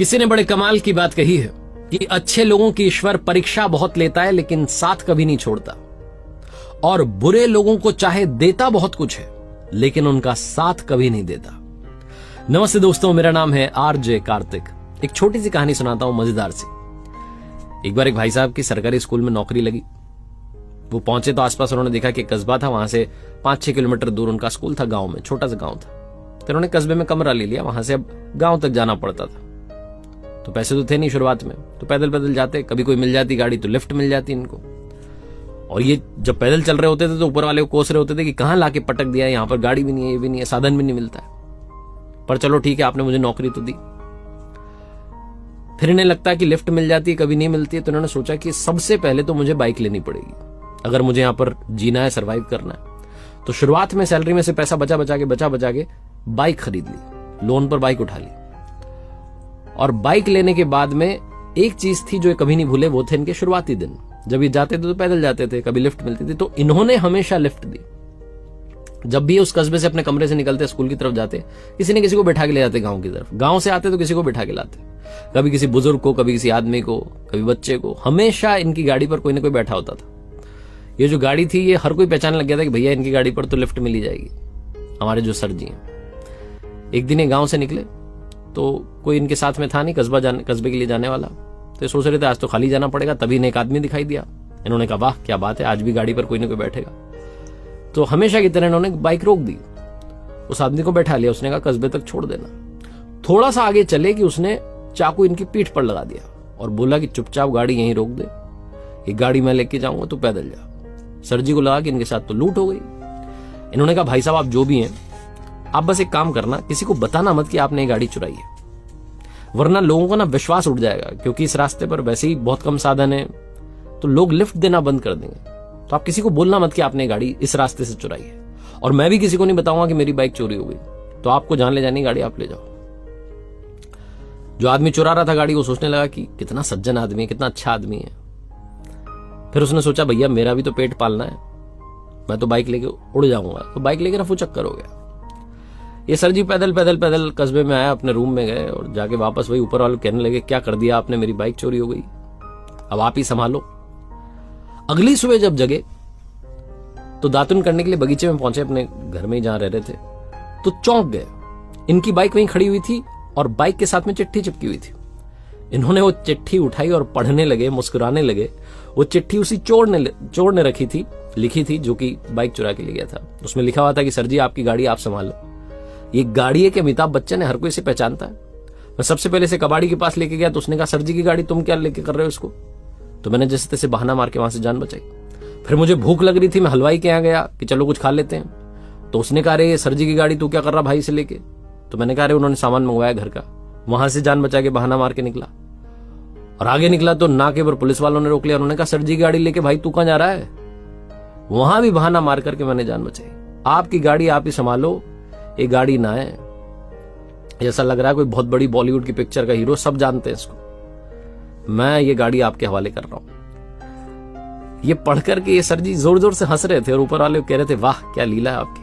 किसी ने बड़े कमाल की बात कही है कि अच्छे लोगों की ईश्वर परीक्षा बहुत लेता है लेकिन साथ कभी नहीं छोड़ता, और बुरे लोगों को चाहे देता बहुत कुछ है लेकिन उनका साथ कभी नहीं देता। नमस्ते दोस्तों, मेरा नाम है आरजे कार्तिक। एक छोटी सी कहानी सुनाता हूं, मजेदार सी। एक बार एक भाई साहब की सरकारी स्कूल में नौकरी लगी। वो पहुंचे तो आसपास उन्होंने देखा कि कस्बा था, वहां से 5-6 किलोमीटर दूर उनका स्कूल था, गांव में, छोटा सा गांव था। तो उन्होंने कस्बे में कमरा ले लिया, वहां से अब गांव तक जाना पड़ता था। तो पैसे तो थे नहीं शुरुआत में, तो पैदल पैदल जाते, कभी कोई मिल जाती गाड़ी तो लिफ्ट मिल जाती इनको। और ये जब पैदल चल रहे होते थे तो ऊपर वाले को कोस रहे होते थे कि कहां लाके पटक दिया है, यहां पर गाड़ी भी नहीं है, ये भी नहीं है, साधन भी नहीं मिलता है। पर चलो ठीक है, आपने मुझे नौकरी तो दी। फिर इन्हें लगता है कि लिफ्ट मिल जाती है, कभी नहीं मिलती है, तो इन्होंने सोचा कि सबसे पहले तो मुझे बाइक लेनी पड़ेगी अगर मुझे यहां पर जीना है, सर्वाइव करना है। तो शुरुआत में सैलरी में से पैसा बचा बचा के बाइक खरीद ली, लोन पर बाइक उठा ली। और बाइक लेने के बाद में एक चीज थी जो ये कभी नहीं भूले, वो थे इनके शुरुआती दिन। जब ये जाते थे तो पैदल जाते थे, कभी लिफ्ट मिलती थी, तो इन्होंने हमेशा लिफ्ट दी। जब भी उस कस्बे से अपने कमरे से निकलते, स्कूल की तरफ जाते, किसी न किसी को बैठा के ले जाते गांव की तरफ। गांव से आते तो किसी को बैठा के लाते, कभी किसी बुजुर्ग को, कभी किसी आदमी को, कभी बच्चे को। हमेशा इनकी गाड़ी पर कोई ना कोई बैठा होता था। ये जो गाड़ी थी, ये हर कोई पहचानने लग गया था कि भैया इनकी गाड़ी पर तो लिफ्ट मिल ही जाएगी, हमारे जो सर जी हैं। एक दिन ये गांव से निकले तो कोई इनके साथ में था नहीं, कस्बे के लिए जाने वाला। तो ये सोच रहे थे आज तो खाली जाना पड़ेगा, तभी इन्हें एक आदमी दिखाई दिया। इन्होंने कहा वाह क्या बात है, आज भी गाड़ी पर कोई ना कोई बैठेगा। तो हमेशा की तरह इन्होंने बाइक रोक दी, उस आदमी को बैठा लिया। उसने कहा कस्बे तक छोड़ देना। थोड़ा सा आगे चले कि उसने चाकू इनकी पीठ पर लगा दिया और बोला कि चुपचाप गाड़ी यहीं रोक दे, ये गाड़ी मैं लेके जाऊंगा, तो पैदल जा। सर जी को लगा कि इनके साथ तो लूट हो गई। इन्होंने कहा भाई साहब आप जो भी हैं, आप बस एक काम करना, किसी को बताना मत कि आपने ये गाड़ी चुराई है, वरना लोगों को ना विश्वास उठ जाएगा, क्योंकि इस रास्ते पर वैसे ही बहुत कम साधन है, तो लोग लिफ्ट देना बंद कर देंगे। तो आप किसी को बोलना मत कि आपने गाड़ी इस रास्ते से चुराई है, और मैं भी किसी को नहीं बताऊंगा कि मेरी बाइक चोरी हो गई। तो आपको जहां ले जानी गाड़ी आप ले जाओ। जो आदमी चुरा रहा था गाड़ी, वो सोचने लगा कि कितना सज्जन आदमी है, कितना अच्छा आदमी है। फिर उसने सोचा भैया मेरा भी तो पेट पालना है, मैं तो बाइक लेके उड़ जाऊंगा। तो बाइक लेके रफू चक्कर हो गया। ये सर जी पैदल कस्बे में आया, अपने रूम में गए और जाके वापस वही ऊपर वाले कहने लगे क्या कर दिया आपने, मेरी बाइक चोरी हो गई, अब आप ही संभालो। अगली सुबह जब जगे तो दातुन करने के लिए बगीचे में पहुंचे, अपने घर में ही जहां रह रहे थे, तो चौंक गए। इनकी बाइक वहीं खड़ी हुई थी और बाइक के साथ में चिट्ठी चिपकी हुई थी। इन्होंने वो चिट्ठी उठाई और पढ़ने लगे, मुस्कुराने लगे। वो चिट्ठी उसी चोर ने रखी थी, लिखी थी, जो कि बाइक चुरा के ले गया था। उसमें लिखा हुआ था कि सर जी आपकी गाड़ी आप संभालो। ये गाड़ी है कि अमिताभ बच्चन है, हर कोई इसे पहचानता है। मैं सबसे पहले से कबाड़ी के पास लेके गया तो उसने कहा सर जी की गाड़ी तुम क्या लेके कर रहे हो इसको। तो मैंने जैसे तैसे बहाना मार के वहां से जान बचाई। फिर मुझे भूख लग रही थी, मैं हलवाई के यहाँ गया कि चलो कुछ खा लेते हैं। तो उसने कहा अरे सर जी की गाड़ी तू क्या कर रहा भाई से लेके। तो मैंने कहा अरे उन्होंने सामान मंगवाया घर का। वहां से जान बचा के बहाना मार के निकला, और आगे निकला तो नाके पर पुलिस वालों ने रोक लिया। उन्होंने कहा सर जी की गाड़ी लेके भाई तू कहां जा रहा है। वहां भी बहाना मार करके मैंने जान बचाई। आपकी गाड़ी आप ही संभालो, ये गाड़ी ना है। ऐसा लग रहा है कोई बहुत बड़ी बॉलीवुड की पिक्चर का हीरो, सब जानते हैं इसको। मैं ये गाड़ी आपके हवाले कर रहा हूं। ये पढ़कर के ये सर जी जोर जोर से हंस रहे थे और ऊपर वाले कह रहे थे वाह क्या लीला है आपकी,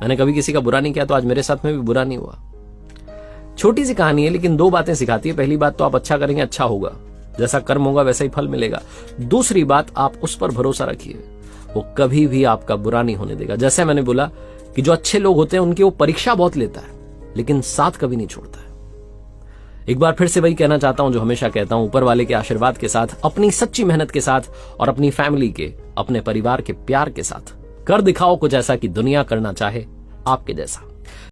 मैंने कभी किसी का बुरा नहीं किया, तो आज मेरे साथ में भी बुरा नहीं हुआ। छोटी सी कहानी है लेकिन 2 बातें सिखाती है। पहली बात तो आप अच्छा करेंगे, अच्छा होगा, जैसा कर्म होगा वैसा ही फल मिलेगा। दूसरी बात, आप उस पर भरोसा रखिए, वो कभी भी आपका बुरा नहीं होने देगा। जैसे मैंने बोला कि जो अच्छे लोग होते हैं उनकी वो परीक्षा बहुत लेता है लेकिन साथ कभी नहीं छोड़ता है। एक बार फिर से वही कहना चाहता हूं जो हमेशा कहता हूं, ऊपर वाले के आशीर्वाद के साथ, अपनी सच्ची मेहनत के साथ और अपनी फैमिली के, अपने परिवार के प्यार के साथ कर दिखाओ कुछ ऐसा कि दुनिया करना चाहे आपके जैसा।